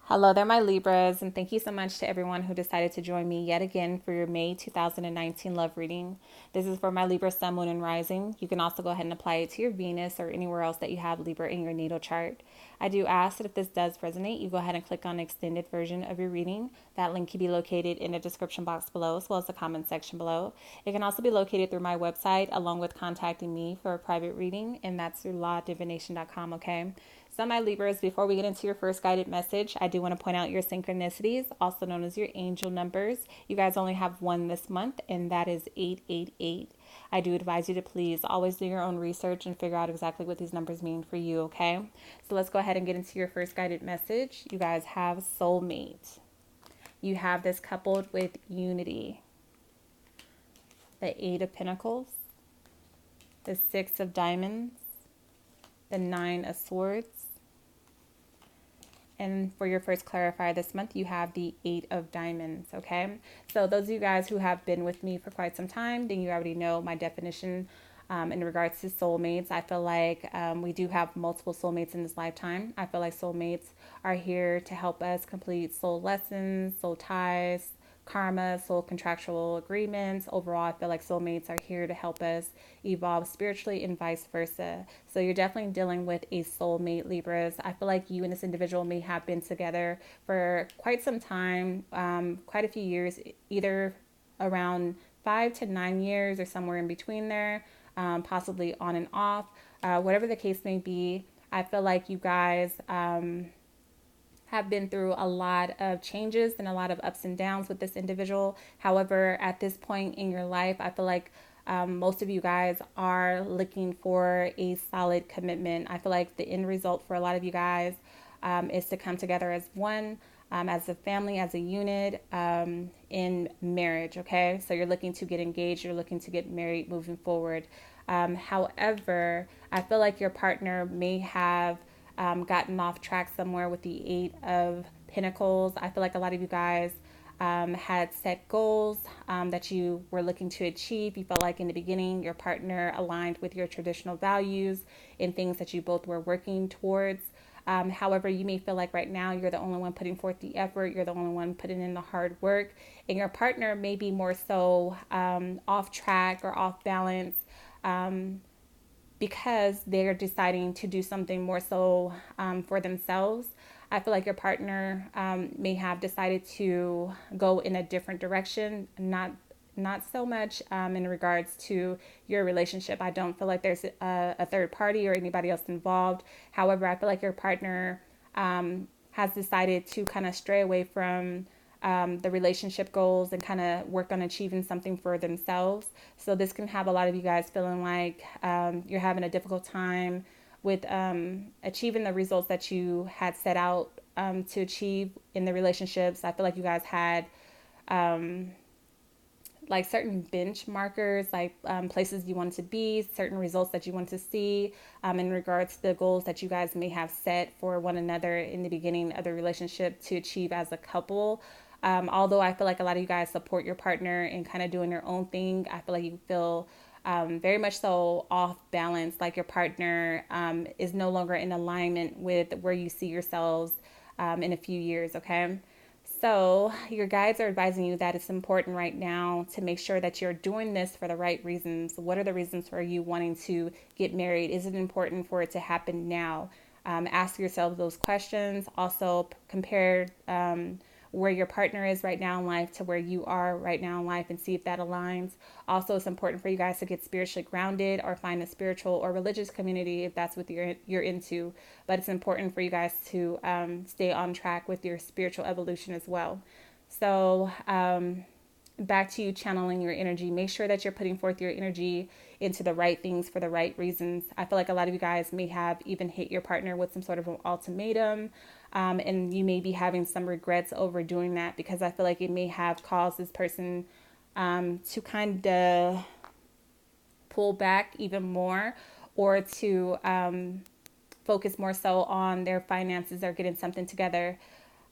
Hello there, my Libras, and thank you so much to everyone who decided to join me yet again for your May 2019 love reading. This is for my Libra Sun, Moon, and Rising. You can also go ahead and apply it to your Venus or anywhere else that you have Libra in your natal chart. I do ask that if this does resonate, you go ahead and click on the extended version of your reading. That link can be located in the description box below as well as the comment section below. It can also be located through my website along with contacting me for a private reading, and that's through lawdivination.com, okay? So, my Libras, before we get into your first guided message, I do want to point out your synchronicities, also known as your angel numbers. You guys only have one this month, and that is 888. I do advise you to please always do your own research and figure out exactly what these numbers mean for you, okay? So, let's go ahead and get into your first guided message. You guys have soulmate. You have this coupled with unity, the Eight of Pentacles, the Six of Diamonds, the Nine of Swords. And for your first clarifier this month, you have the Eight of Diamonds, okay? So those of you guys who have been with me for quite some time, then you already know my definition in regards to soulmates. I feel like we do have multiple soulmates in this lifetime. I feel like soulmates are here to help us complete soul lessons, soul ties, karma, soul contractual agreements. Overall, I feel like soulmates are here to help us evolve spiritually and vice versa. So you're definitely dealing with a soulmate, Libras. I feel like you and this individual may have been together for quite some time, quite a few years, either around 5 to 9 years or somewhere in between there, possibly on and off. Whatever the case may be, I feel like you guys have been through a lot of changes and a lot of ups and downs with this individual. However, at this point in your life, I feel like most of you guys are looking for a solid commitment. I feel like the end result for a lot of you guys is to come together as one, as a family, as a unit, in marriage, okay? So you're looking to get engaged, you're looking to get married moving forward. However, I feel like your partner may have gotten off track somewhere with the Eight of Pentacles. I feel like a lot of you guys had set goals that you were looking to achieve. You felt like in the beginning your partner aligned with your traditional values and things that you both were working towards. However, you may feel like right now you're the only one putting forth the effort, you're the only one putting in the hard work, and your partner may be more so off track or off balance. Because they're deciding to do something more so for themselves. I feel like your partner may have decided to go in a different direction, not so much in regards to your relationship. I don't feel like there's a third party or anybody else involved. However, I feel like your partner has decided to kind of stray away from the relationship goals and kind of work on achieving something for themselves. So this can have a lot of you guys feeling like you're having a difficult time with achieving the results that you had set out to achieve in the relationships. I feel like you guys had like certain benchmarkers, like places you wanted to be, certain results that you want to see in regards to the goals that you guys may have set for one another in the beginning of the relationship to achieve as a couple. Although I feel like a lot of you guys support your partner in kind of doing your own thing, I feel like you feel very much so off balance, like your partner is no longer in alignment with where you see yourselves in a few years, okay? So, your guides are advising you that it's important right now to make sure that you're doing this for the right reasons. What are the reasons for you wanting to get married? Is it important for it to happen now? Ask yourself those questions. Also, compare where your partner is right now in life to where you are right now in life and see if that aligns. Also, it's important for you guys to get spiritually grounded or find a spiritual or religious community if that's what you're into. But it's important for you guys to stay on track with your spiritual evolution as well. So, back to you channeling your energy. Make sure that you're putting forth your energy into the right things for the right reasons. I feel like a lot of you guys may have even hit your partner with some sort of an ultimatum, and you may be having some regrets over doing that because I feel like it may have caused this person to kind of pull back even more or to focus more so on their finances or getting something together.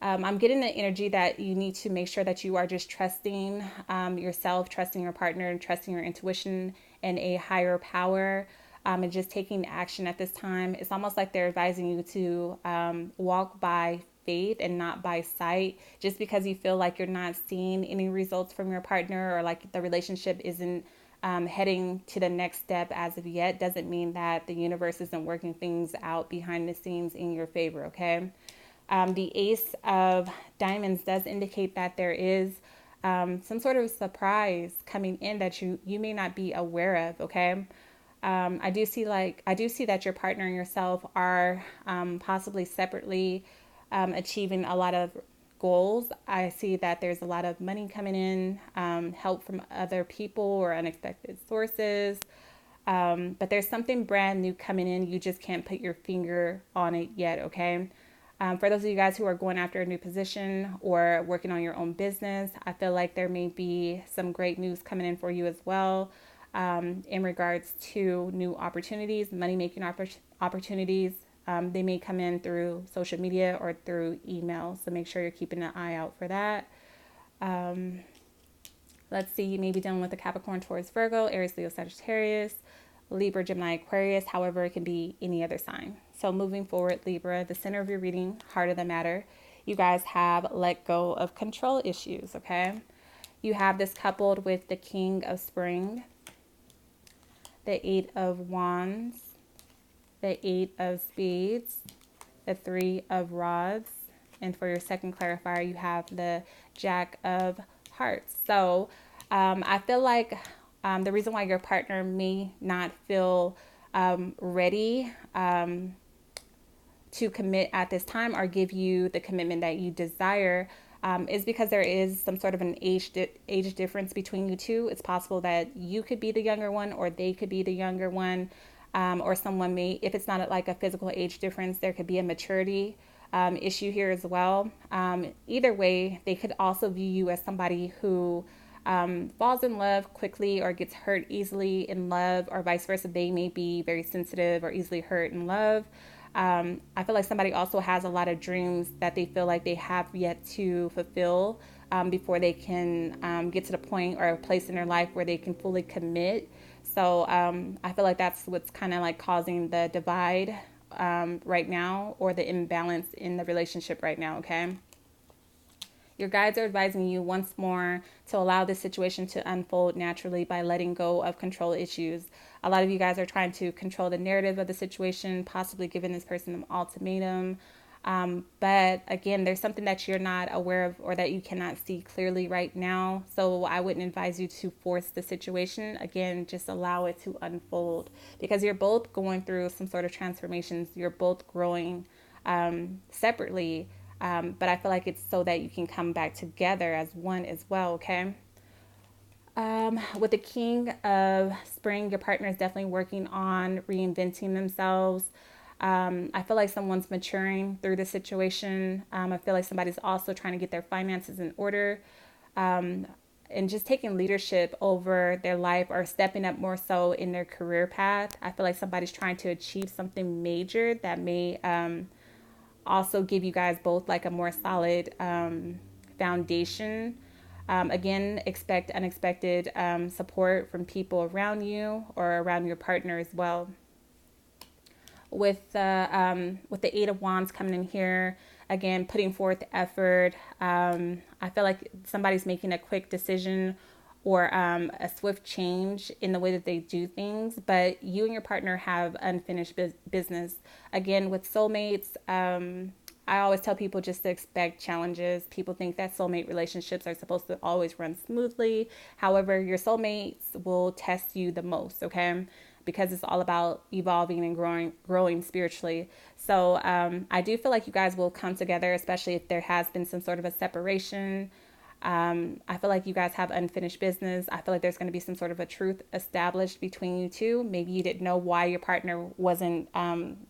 I'm getting the energy that you need to make sure that you are just trusting yourself, trusting your partner, and trusting your intuition and a higher power, and just taking action at this time. It's almost like they're advising you to walk by faith and not by sight. Just because you feel like you're not seeing any results from your partner, or like the relationship isn't heading to the next step as of yet, doesn't mean that the universe isn't working things out behind the scenes in your favor, okay? The Ace of Diamonds does indicate that there is some sort of surprise coming in that you may not be aware of, okay? I do see that your partner and yourself are possibly separately achieving a lot of goals. I see that there's a lot of money coming in, help from other people or unexpected sources. But there's something brand new coming in. You just can't put your finger on it yet, okay? For those of you guys who are going after a new position or working on your own business, I feel like there may be some great news coming in for you as well, in regards to new opportunities, money-making opportunities. They may come in through social media or through email, so make sure you're keeping an eye out for that. Let's see, you may be dealing with a Capricorn, Taurus, Virgo, Aries, Leo, Sagittarius, Libra, Gemini, Aquarius. However, it can be any other sign. So moving forward, Libra, the center of your reading, heart of the matter, you guys have let go of control issues, okay? You have this coupled with the King of Spring, the Eight of Wands, the Eight of Spades, the Three of Rods, and for your second clarifier, you have the Jack of Hearts. So I feel like the reason why your partner may not feel ready to commit at this time or give you the commitment that you desire is because there is some sort of an age difference between you two. It's possible that you could be the younger one or they could be the younger one, or someone may, if it's not like a physical age difference, there could be a maturity issue here as well. Either way, they could also view you as somebody who falls in love quickly or gets hurt easily in love, or vice versa. They may be very sensitive or easily hurt in love. I feel like somebody also has a lot of dreams that they feel like they have yet to fulfill before they can get to the point or a place in their life where they can fully commit. So I feel like that's what's kind of like causing the divide right now, or the imbalance in the relationship right now, okay? Your guides are advising you once more to allow this situation to unfold naturally by letting go of control issues. A lot of you guys are trying to control the narrative of the situation, possibly giving this person an ultimatum. But again, there's something that you're not aware of or that you cannot see clearly right now. So I wouldn't advise you to force the situation. Again, just allow it to unfold, because you're both going through some sort of transformations. You're both growing separately. But I feel like it's so that you can come back together as one as well, okay? With the King of Spring, your partner is definitely working on reinventing themselves. I feel like someone's maturing through the situation. I feel like somebody's also trying to get their finances in order, and just taking leadership over their life or stepping up more so in their career path. I feel like somebody's trying to achieve something major that may also give you guys both like a more solid foundation. Again, expect unexpected support from people around you or around your partner as well. With the Eight of Wands coming in here, again, putting forth effort. I feel like somebody's making a quick decision or a swift change in the way that they do things, but you and your partner have unfinished business. Again, with soulmates, I always tell people just to expect challenges. People think that soulmate relationships are supposed to always run smoothly. However, your soulmates will test you the most, okay? Because it's all about evolving and growing spiritually. So I do feel like you guys will come together, especially if there has been some sort of a separation. I feel like you guys have unfinished business. I feel like there's going to be some sort of a truth established between you two. Maybe you didn't know why your partner wasn't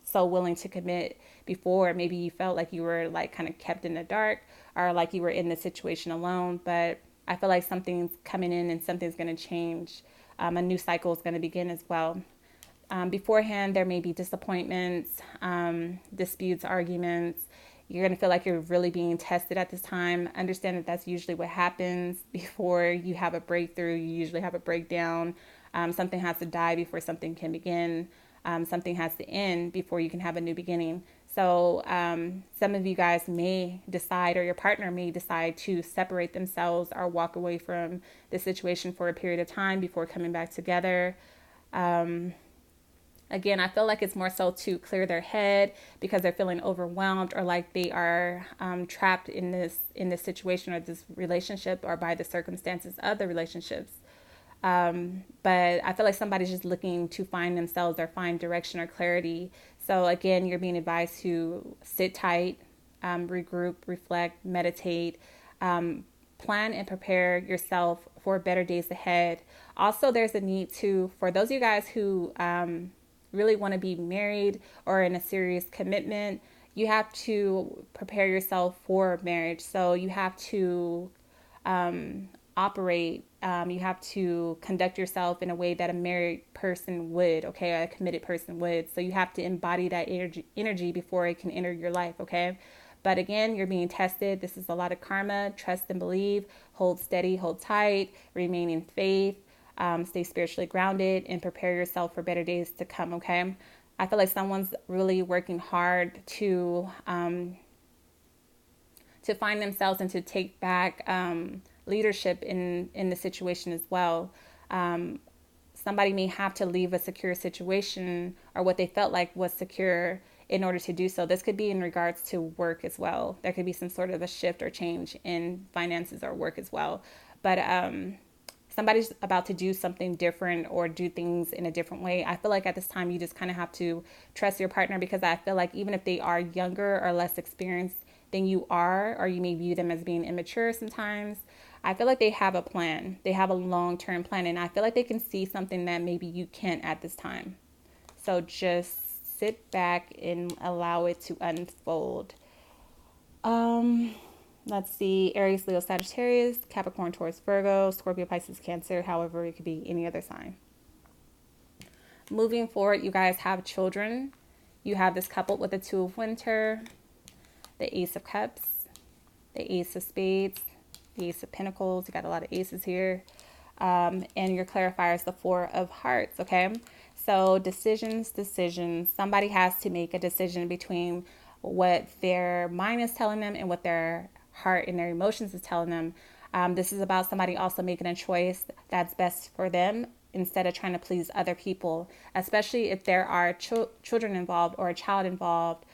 so willing to commit before. Maybe you felt like you were like kind of kept in the dark, or like you were in the situation alone. But I feel like something's coming in and something's going to change. A new cycle is going to begin as well. Beforehand, there may be disappointments, disputes, arguments. You're going to feel like you're really being tested at this time. Understand that that's usually what happens before you have a breakthrough. You usually have a breakdown. Something has to die before something can begin. Something has to end before you can have a new beginning. So some of you guys may decide, or your partner may decide, to separate themselves or walk away from the situation for a period of time before coming back together. Again, I feel like it's more so to clear their head because they're feeling overwhelmed, or like they are trapped in this situation or this relationship, or by the circumstances of the relationships. But I feel like somebody's just looking to find themselves or find direction or clarity. So again, you're being advised to sit tight, regroup, reflect, meditate, plan and prepare yourself for better days ahead. Also, there's a need to, for those of you guys who really want to be married or in a serious commitment, you have to prepare yourself for marriage. So you have to operate, you have to conduct yourself in a way that a married person would, okay, a committed person would. So you have to embody that energy before it can enter your life, okay? But again, you're being tested. This is a lot of karma. Trust and believe. Hold steady, hold tight, remain in faith, stay spiritually grounded, and prepare yourself for better days to come, okay? I feel like someone's really working hard to find themselves and to take back leadership in the situation as well. Somebody may have to leave a secure situation, or what they felt like was secure, in order to do so. This could be in regards to work as well. There could be some sort of a shift or change in finances or work as well. But somebody's about to do something different or do things in a different way. I feel like at this time you just kind of have to trust your partner, because I feel like even if they are younger or less experienced than you are, or you may view them as being immature sometimes, I feel like they have a plan. They have a long-term plan, and I feel like they can see something that maybe you can't at this time. So just sit back and allow it to unfold. Let's see, Aries, Leo, Sagittarius, Capricorn, Taurus, Virgo, Scorpio, Pisces, Cancer. However, it could be any other sign. Moving forward, you guys have children. You have this coupled with the Two of Winter, the Ace of Cups, the Ace of Spades, the Ace of Pentacles. You got a lot of aces here. And your clarifier is the Four of Hearts, okay? So decisions. Somebody has to make a decision between what their mind is telling them and what their heart and their emotions is telling them. This is about somebody also making a choice that's best for them, instead of trying to please other people, especially if there are children involved or a child involved.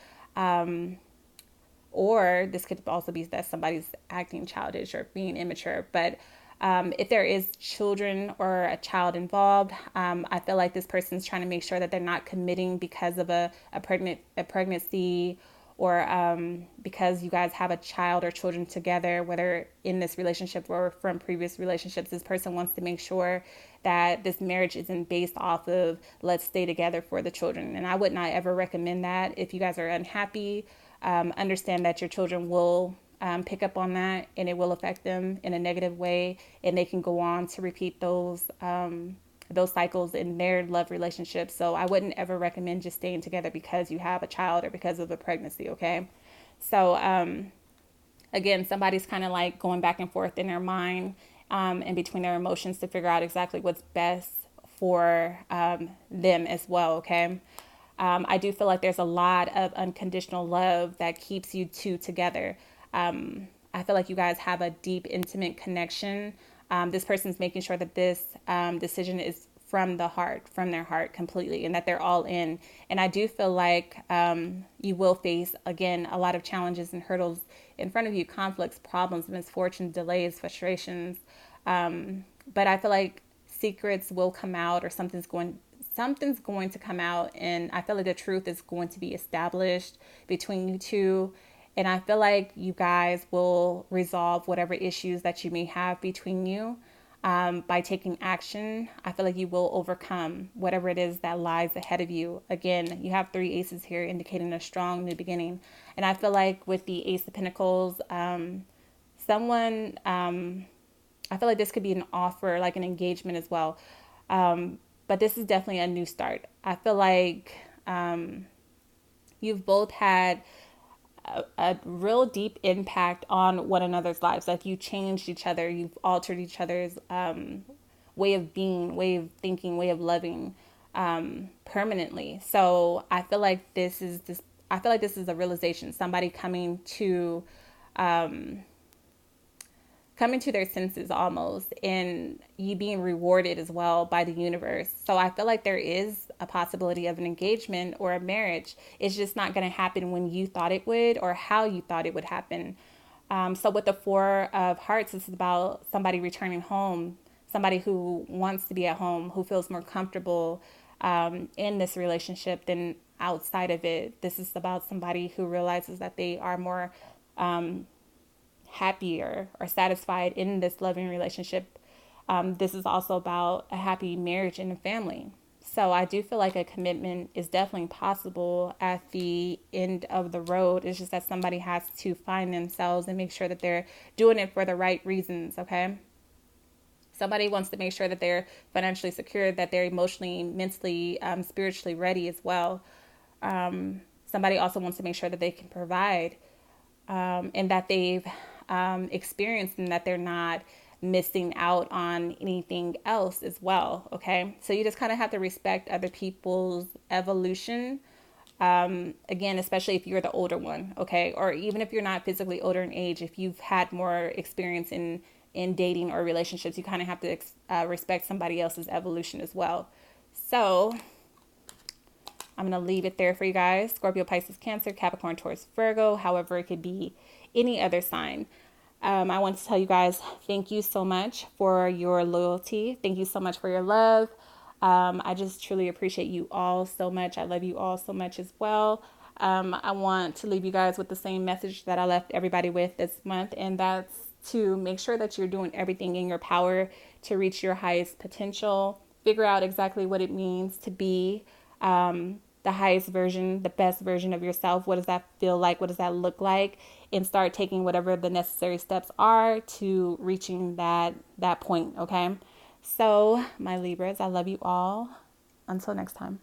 Or this could also be that somebody's acting childish or being immature. But if there is children or a child involved, I feel like this person's trying to make sure that they're not committing because of a pregnancy, or because you guys have a child or children together, whether in this relationship or from previous relationships. This person wants to make sure that this marriage isn't based off of let's stay together for the children. And I would not ever recommend that. If you guys are unhappy, understand that your children will pick up on that, and it will affect them in a negative way, and they can go on to repeat those cycles in their love relationship. So I wouldn't ever recommend just staying together because you have a child or because of a pregnancy, okay? So again, somebody's kind of like going back and forth in their mind and between their emotions to figure out exactly what's best for them as well, okay? I do feel like there's a lot of unconditional love that keeps you two together. I feel like you guys have a deep, intimate connection. This person's making sure that this decision is from their heart completely, and that they're all in. And I do feel like you will face, again, a lot of challenges and hurdles in front of you, conflicts, problems, misfortunes, delays, frustrations. But I feel like secrets will come out, or something's going to come out, and I feel like the truth is going to be established between you two. And I feel like you guys will resolve whatever issues that you may have between you by taking action. I feel like you will overcome whatever it is that lies ahead of you. Again, you have 3 aces here, indicating a strong new beginning. And I feel like with the Ace of Pentacles, I feel like this could be an offer, like an engagement as well. But this is definitely a new start. I feel like you've both had a real deep impact on one another's lives. Like you changed each other, you've altered each other's way of being, way of thinking, way of loving permanently. So I feel like this is I feel like this is a realization, somebody coming to their senses almost, and you being rewarded as well by the universe. So I feel like there is a possibility of an engagement or a marriage. It's just not going to happen when you thought it would or how you thought it would happen. So with the Four of Hearts, this is about somebody returning home, somebody who wants to be at home, who feels more comfortable in this relationship than outside of it. This is about somebody who realizes that they are more happier or satisfied in this loving relationship. This is also about a happy marriage and a family. So I do feel like a commitment is definitely possible at the end of the road. It's just that somebody has to find themselves and make sure that they're doing it for the right reasons, okay? Somebody wants to make sure that they're financially secure, that they're emotionally, mentally, spiritually ready as well. Somebody also wants to make sure that they can provide, and that they've experienced, and that they're not missing out on anything else as well. Okay. So you just kind of have to respect other people's evolution. Again, especially if you're the older one. Okay. Or even if you're not physically older in age, if you've had more experience in dating or relationships, you kind of have to respect somebody else's evolution as well. So I'm going to leave it there for you guys. Scorpio, Pisces, Cancer, Capricorn, Taurus, Virgo. However, it could be any other sign. I want to tell you guys, thank you so much for your loyalty. Thank you so much for your love. I just truly appreciate you all so much. I love you all so much as well. I want to leave you guys with the same message that I left everybody with this month, and that's to make sure that you're doing everything in your power to reach your highest potential. Figure out exactly what it means to be the highest version, the best version of yourself. What does that feel like? What does that look like? And start taking whatever the necessary steps are to reaching that point, okay? So, my Libras, I love you all. Until next time.